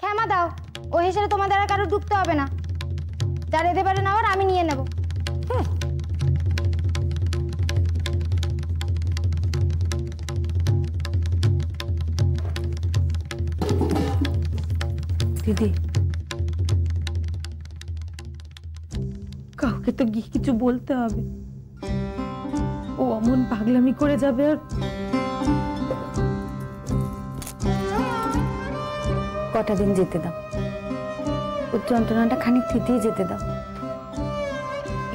ক্ষমা দাও, ও হিসেবে তোমাদের আর কারো ঢুকতে হবে না। যার এতে পারে নেওয়ার আমি নিয়ে নেব। দিদি, কাউকে তো গিয়ে কিছু বলতে হবে। ও অমন পাগলামি করে যাবে। আর কটা দিন যেতে দাও, ওর যন্ত্রণাটা খানিক থিতিয়ে যেতে দাও।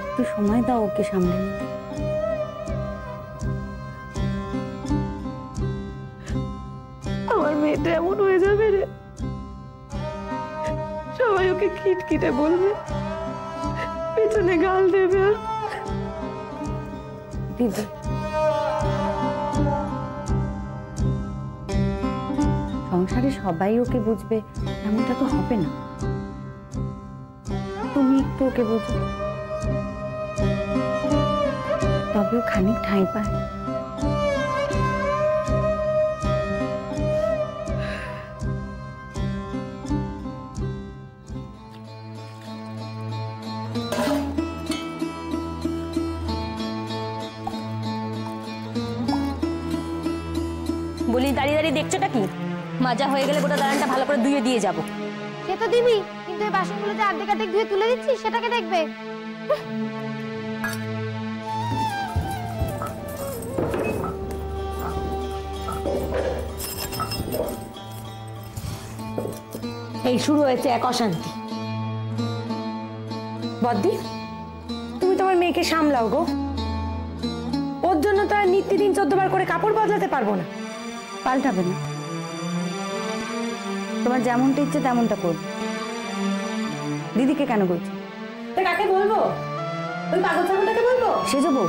একটু সময় দাও ওকে সামলে নিতে। আমার মেয়েটা এমন হয়ে যাবে রে, সবাই ওকে খিটখিটে বলবে, পেছনে গাল দেবে। আর দিদি, সংসারে সবাই ওকে বুঝবে এমনটা তো হবে না। তুমি একটু ওকে বুঝো, তবে ও খানিক ঠাঁই পায়। বলি, দাঁড়িয়ে দাঁড়িয়ে দেখছোটা কি? মাজা হয়ে গেলে গোটা দালানটা ভালো করে ধুয়ে দিয়ে যাব। সে তো দিবি, কিন্তু এই বাসনগুলো যে অর্ধেক অর্ধেক ধুয়ে তুলে দিচ্ছি, সেটাকে দেখবে। এই শুরু হয়েছে এক অশান্তি। বদ্দি, তুমি তোমার মেয়েকে সামলাও গো। ওর জন্য তো আর নিত্যদিন 14 বার করে কাপড় বদলাতে পারবো না। পাল্টাবে না, তোমার যেমনটা ইচ্ছে তেমনটা করবে। দিদিকে কেন বলছো? তো কাকে বলবো? ওই পাগল ছাগলটাকে বলবো? সেজো বউ।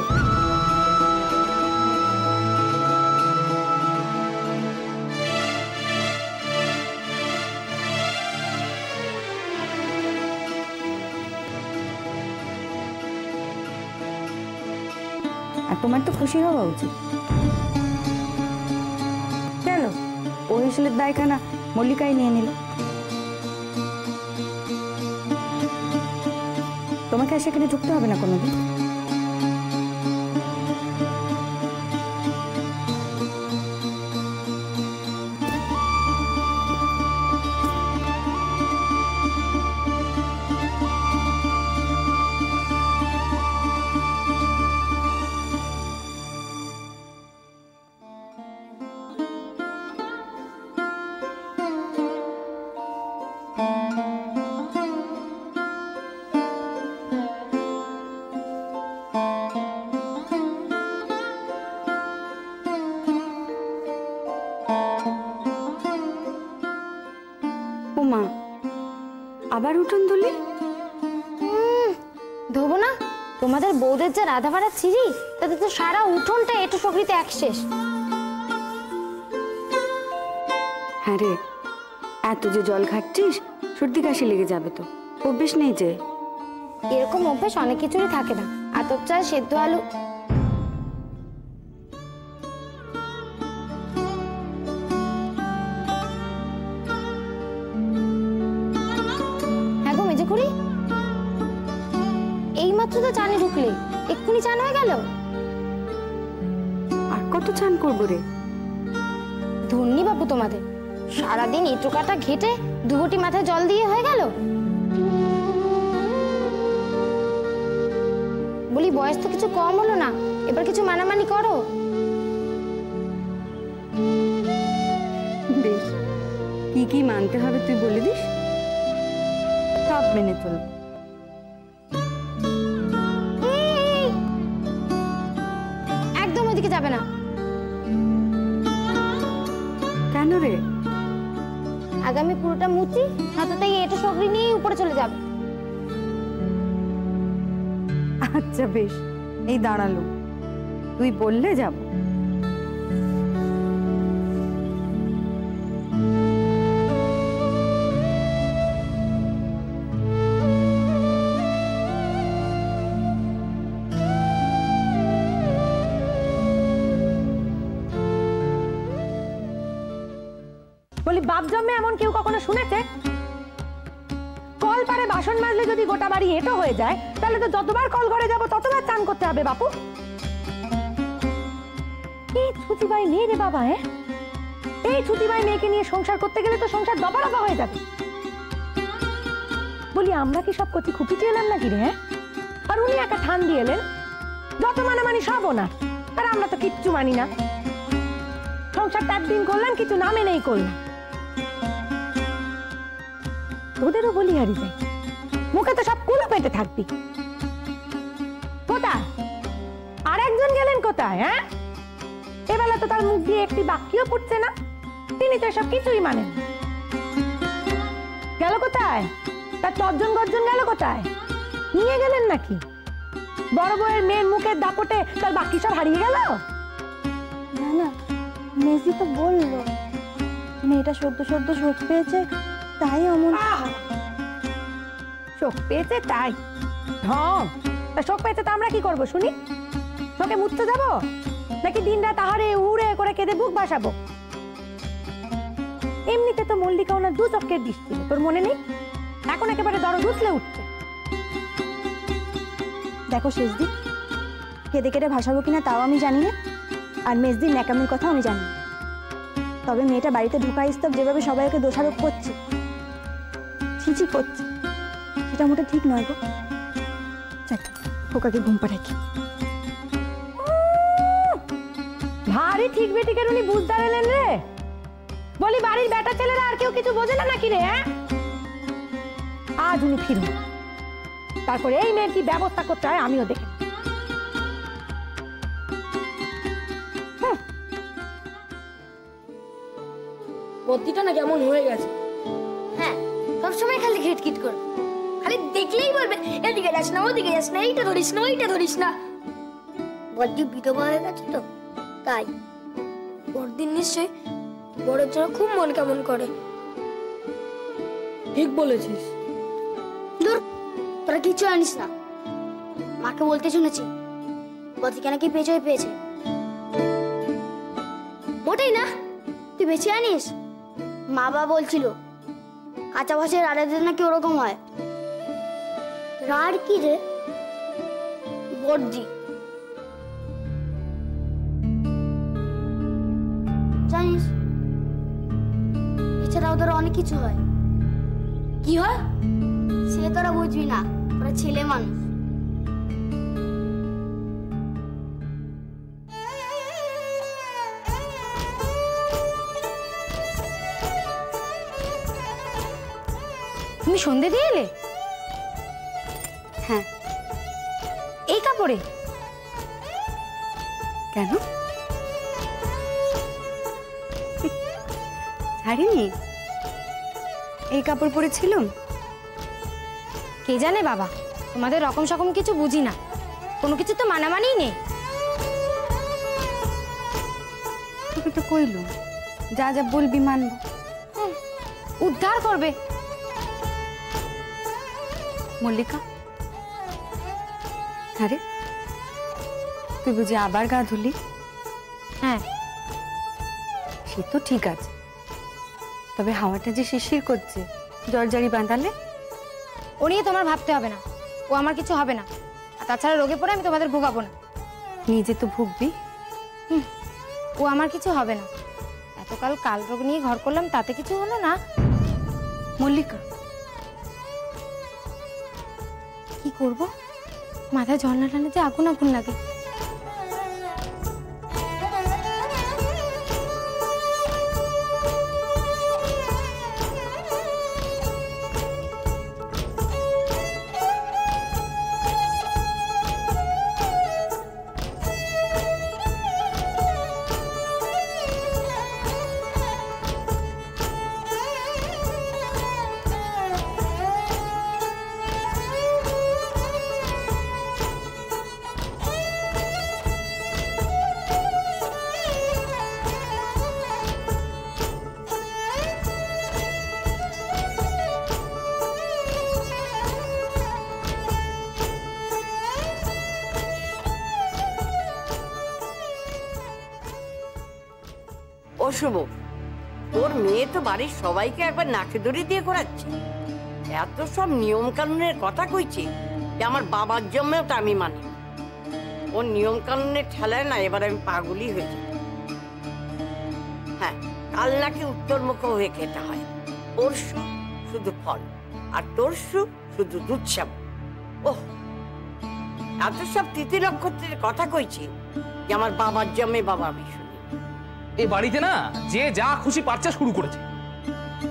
আর তোমার তো খুশি হওয়া উচিত। কেন? ও হিসেলের দায়খানা মল্লিকাই নিয়ে নিল। তোমাকে আর সেখানে ঢুকতে হবে না কোনোদিন। মা, আবার উঠোন ধুলি? ধোবো না? তোমাদের বউদের যে রাধা ভাড়া ছিঁড়ি, তাতে তো সারা উঠোনটা এঁটো সগড়িতে এক শেষ। হ্যাঁ রে, এত যে জল খাচ্ছিস, সর্দি কাশি লেগে যাবে তো। অভ্যেস নেই যে। এরকম অভ্যেস অনেক কিছুরই থাকে না। আতপ চাল, সেদ্ধ আলু। হ্যাঁ গো মেজে খুড়ি, এইমাত্র তো চানে ঢুকলে, এক্ষুনি চান হয়ে গেল। আর কত চান করবো রে? ধন্যি বাপু তোমাদের, সারাদিন এঁটো কাটা ঘেটে দুবটি মাথায় জল দিয়ে হয়ে গেল। বলি, বয়স তো কিছু কম হলো না, এবার কিছু মানামানি করো। বেশ, কি কি মানতে হবে তুই বলে দিস, সব মেনে চলবো। একদম ওইদিকে যাবে না। কেন রে? আগামী পুরোটা মুচি, নয়তো তাই এঁটো সগড়ি নিয়ে উপরে চলে যাবে। আচ্ছা বেশ, এই দাঁড়ালো, তুই বললে যাব। বলি, বাপ জন্মে এমন কেউ কখনো শুনেছে বাসন মাজলে যদি গোটা বাড়ি এঁটো হয়ে যায় তাহলে তো যতবার কল ঘরে যাব ততবার চান করতে হবে বাপু। এই ছুটিবাই মেয়ে রে বাবা, এই ছুটিবাই মেয়েকে নিয়ে সংসার করতে গেলে তো সংসার দফা রফা হয়ে যাবে। বলি আমরা কি সব করছি খুপিতে এলাম নাকি রে? আর উনি একা ঠান দিয়ে এলেন, যত মানামানি সব ওনার, আর আমরা তো কিচ্ছু মানি না। সংসারটা একদিন করলাম, কিছু না মেনেই করলাম। তোদেরও বলি হারি যাই, মুখে তো সব কুলো পেটে থাকবি। কোথায় আর একজন গেলেন কোথায়? এবেলা তো তার মুখ দিয়ে একটি বাক্যও পড়ছে না, তিনি তো সব কিছুই মানেন। গেল কোথায়? তার তর্জন গর্জন গেল কোথায়? নিয়ে গেলেন নাকি? বড় বউয়ের মেয়ের মুখের দাপটে তার বাকি সব হারিয়ে গেল? না না, মেজি তো বললো মেয়েটা সদ্য সদ্য শোক পেয়েছে, তাই অমন। শোক পেয়েছে তাই? হ্যাঁ, তা শোক পেয়েছে তা আমরা কি করবো শুনি? শোকে মুছতে যাবো নাকি দিন রাত আহারে উড়ে করে কেঁদে বুক বাসাবো? এমনিতে তো মল্লিকা ওনার দু চক্কের দিস ছিল, তোর মনে নেই? এখন একেবারে দরদ উঠলে উঠছে। দেখো শেষদি, কেঁদে কেটে ভাসাবো কিনা তাও আমি জানি না, আর মেজদির ন্যাকামির কথা আমি জানি না। তবে মেয়েটা বাড়িতে ঢোকা স্তব যেভাবে সবাই ওকে দোষারোপ করছে, ছিছি করছে, সেটা মোটে ঠিক নয় গো। যাক, খোকাকে ঘুম পাঠাই। ভারী ঠিক বেটিকের উনি বুঝতে এলেন রে। বলি বাড়ির বেটা ছেলেরা আর কেউ কিছু বোঝে না নাকি রে? আজ উনি ফিরুন, তারপরে এই মেয়ের কি ব্যবস্থা করতে হয় আমিও দেখে। বদ্যিটা না কেমন হয়ে গেছে। হ্যাঁ, সবসময় খালি খিটখিট করে, খালি দেখলেই বলবে এদিকে যাস না, ওদিকে যাস না, এইটা ধরিস না, ওইটা ধরিস না। বদ্যি বিধবা হয়ে গেছে তো তাই। বড়দিন নিশ্চয়ই বড়ের জন্য খুব মন কেমন করে। ঠিক বলেছিস। দূর, তোরা কিছু জানিস না। মাকে বলতে শুনেছি বদ্যিকে নাকি পেঁচে পেয়েছে। মোটেই না, তুই বেঁচে আনিস। মা বাবা বলছিল কাঁচা বাসের রাড়েদের নাকি ওরকম হয়। রাড় কি রে? বর্দি। জানিস এছাড়া ওদের অনেক কিছু হয়। কি হয়? সে তোরা বুঝবি না, তোরা ছেলে মানুষ। তুমি সন্ধে দিয়ে এলে? হ্যাঁ। এই কাপড়ে? কেন? ছাড়িনি, এই কাপড় পরেছিলাম। কে জানে বাবা, তোমাদের রকম সকম কিছু বুঝি না, কোনো কিছু তো মানামানিই নেই। তোকে তো কইলুম যা যা বলবি মানবো। উদ্ধার করবে। মল্লিকা, আরে তুই বুঝি আবার গা ধুলি? হ্যাঁ, সে তো ঠিক আছে, তবে হাওয়াটা যে শিরশির করছে, জর্জারি বাঁধালে। ও নিয়ে তোমার ভাবতে হবে না, ও আমার কিছু হবে না। আর তাছাড়া রোগে পড়ে আমি তোমাদের ভোগাবো না। নিজে তো ভুগবি। ও আমার কিছু হবে না। এতকাল কাল রোগ নিয়ে ঘর করলাম, তাতে কিছু হলো না। মল্লিকা, কি করব? মাথায় জল না টানলে যে আগুন আগুন লাগে। শুভ, তোর মেয়ে তো বাড়ির সবাইকে একবার নাকে দড়ি দিয়ে করাচ্ছে। এত সব নিয়ম কানুনের কথা কইছি যে আমার বাবার জন্মেও তা আমি মানি। ও নিয়ম কানুনের ঠেলায় না এবার আমি পাগলই হয়ে যাই। হ্যাঁ, কাল নাকি উত্তরমুখ হয়ে খেতে হয়, পরশু শুধু ফল, আর তরশু শুধু দুধ সাপ। ওহ, এত সব তিথি নক্ষত্রের কথা কইছি যে আমার বাবার জন্মে বাবা আমি শুনি। এই বাড়িতে না যে যা খুশি পারছে শুরু করেছে,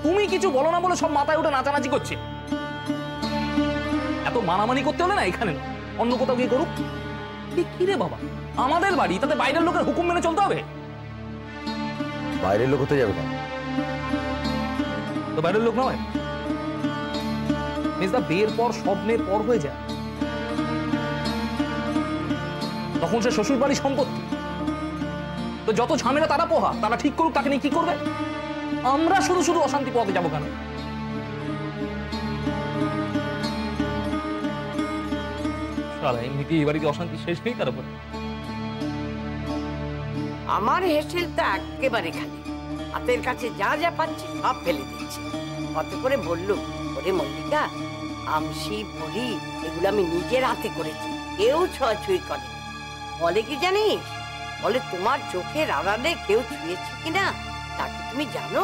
তুমি কিছু বলো না বলে সব মাথায় উঠে নাচানাচি করছে। এত মানামানি করতে হলে না এখানে না, অন্য কোথাও গিয়ে করুক। কি রে বাবা, আমাদের বাড়ি, তাতে বাইরের লোকের হুকুম মেনে চলতে হবে? বাইরের লোক হতে যাবে কেন? তো বাইরের লোক নয়, মেজদা বিয়ের পর স্বপ্নের পর হয়ে যায়, তখন সে শ্বশুর বাড়ি সম্পত্তি। তো যত ঝামেলা তারা পোহা, তারা ঠিক করুক, তাকে নিয়ে কি করবে? আমরা শুধু শুধু অশান্তি পথে যাবো কেন? এমনিতে এই বাড়িতে অশান্তি শেষ নেই তার উপরে। আমার হেসেলটা একেবারে খালি, হাতের কাছে যা যা পাচ্ছি সব ফেলে দিচ্ছি। কত করে বললো, ওরে মল্লিকা, আমসি বড়ি এগুলো আমি নিজের হাতে করেছি, কেউ ছোঁয়াছুঁই করে। বলে কি জানিস, বলে তোমার চোখের আড়ালে কেউ ছুঁয়েছে কিনা তাকে তুমি জানো?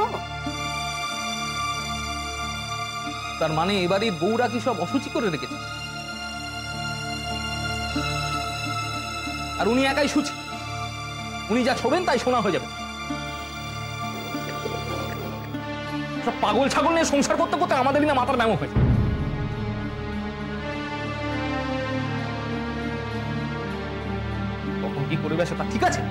তার মানে এবারে বউরা কি সব অসুচি করে রেখেছে, আর উনি একাই সুচি? উনি যা ছোবেন তাই শোনা হয়ে যাবে। সব পাগল ছাগল নিয়ে সংসার করতে করতে আমাদের না মাথার ব্যামো হয়েছে। কখন কি করবে সেটা ঠিক আছে,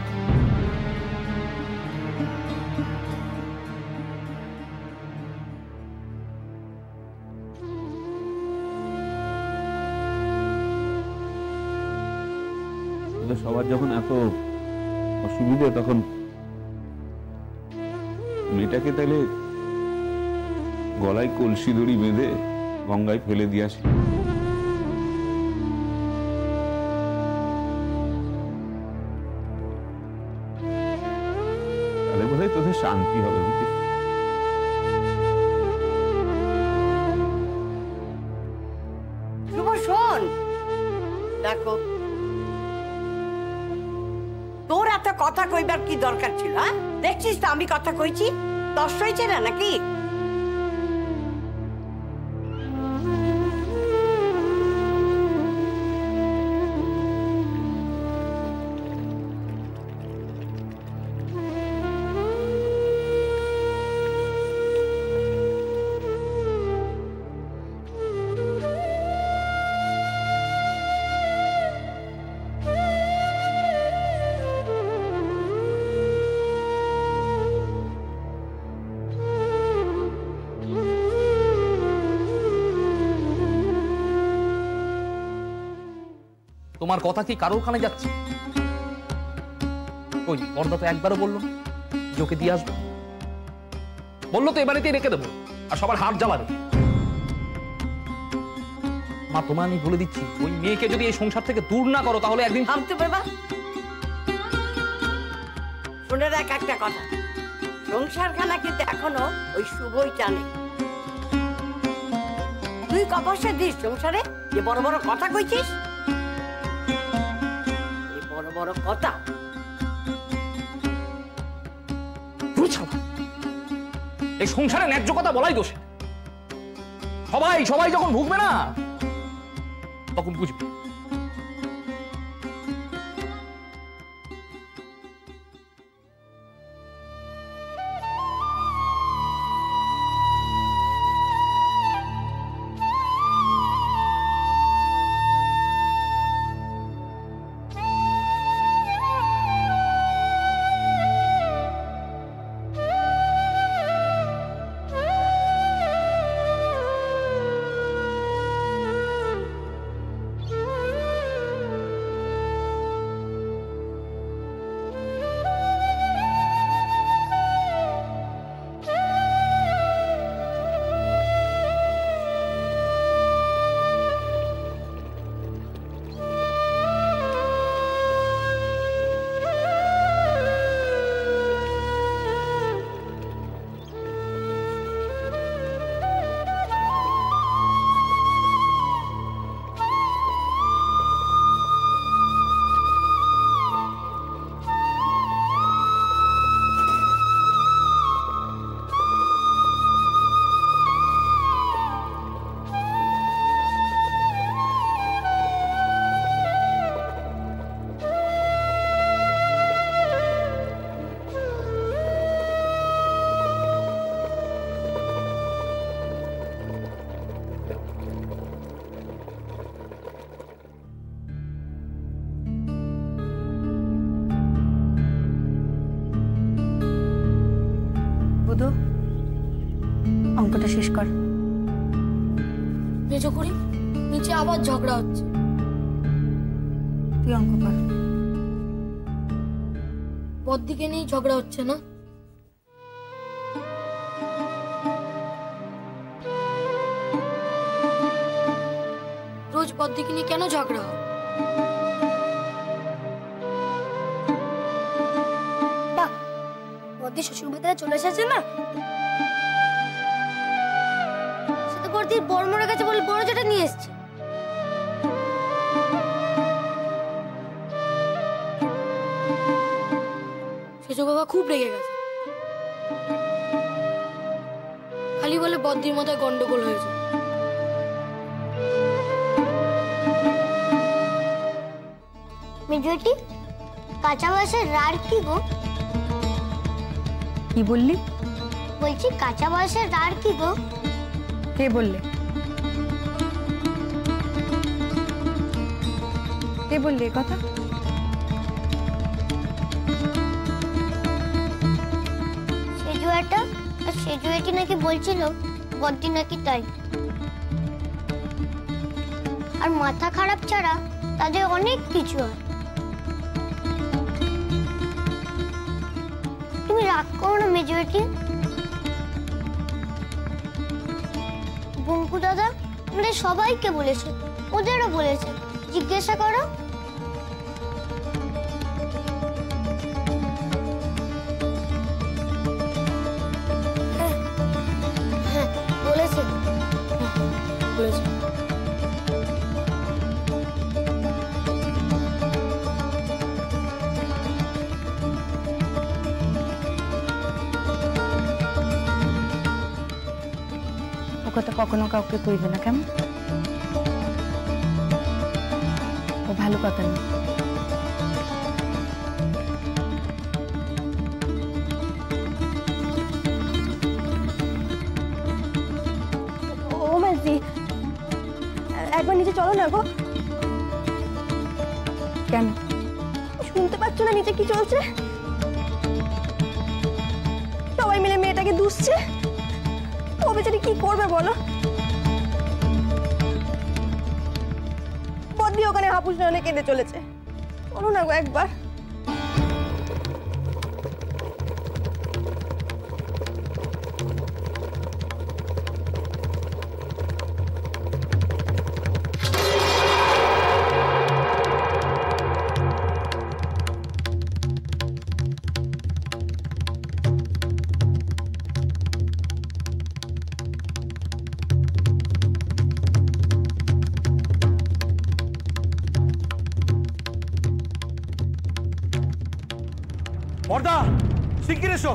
সবার যখন এত অসুবিধা, তখন মেয়েটাকে তাহলে গলায় কলসি দড়ি বেঁধে গঙ্গায় ফেলে দিয়ে আসি। তাহলে বোধহয় তোদের শান্তি হবে, বুঝলি? শুভ, শোন, দেখো তোর এত কথা কইবার কি দরকার ছিল? হ্যাঁ, দেখছিস তো আমি কথা কইছি, কষ্ট হয়েছে না নাকি? তোমার কথা কি কারোর কানে যাচ্ছে? ওই বর্দা তো একবারও বললো না যে ওকে দিয়ে আসবো, বললো তো এবারেতেই রেখে দেবো আর সবার হাত জ্বালাবে। মা, তোমার আমি বলে দিচ্ছি, ওই মেয়েকে যদি এই সংসার থেকে দূর না করো তাহলে একদিন। থামতে বাবা, শুনে রাখ একটা কথা, সংসারখানা কিন্তু এখনো ওই শুভই টানে। তুই কপাসে দিস সংসারে, যে বড় বড় কথা কইছিস, বড় বড় কথা। এই সংসারে ন্যায্য কথা বলাই দোষে। সবাই সবাই যখন ভুগবে না তখন বুঝবে। অঙ্কটা শেষ কর। মেজো করি, নিচে আবার ঝগড়া হচ্ছে। তুই অঙ্ক কর। বড়দিকে নিয়ে ঝগড়া হচ্ছে না? রোজ বড়দিকে নিয়ে কেন ঝগড়া হয়? বাহ, বড়দি শ্বশুর বাড়ি থেকে চলে এসেছে না? সে তো বড়দির বড় মরে গেছে বলে বড় যেটা নিয়ে এসছে। সেজো বাবা খুব রেগে গেছে, খালি বলে বড়দির মাথায় গন্ডগোল হয়েছে। মেজরিটি কাঁচা বয়সের রার কি গো? কি বললি? বলছি কাঁচা বয়সের রার কি গো? কে বললে? কে বললে এ কথা? সেজুয়াটা আর সেজুয়েটি নাকি বলছিল বড়দি নাকি তাই। আর মাথা খারাপ ছাড়া তাদের অনেক কিছু হয়। তুমি রাগ করো না মেজরিটি। বঙ্কু দাদা আমাদের সবাইকে বলেছে, ওদেরও বলেছে, জিজ্ঞাসা করো। হ্যাঁ বলেছে, বলেছে। ও কথা কখনো কাউকে কইবে না, কেমন? ও ভালো কথা না। ও মাসি, একবার নিচে চলো না গো। কেন শুনতে পাচ্ছ না নিচে কি চলছে? সবাই মিলে মেয়েটাকে দুষছে। ও বেচারি কি করবে বলো? বদ্দি ওখানে হাপুস নয়নে কেঁদে চলেছে। বলো না গো একবার। বর্দা, শিগগির এসো।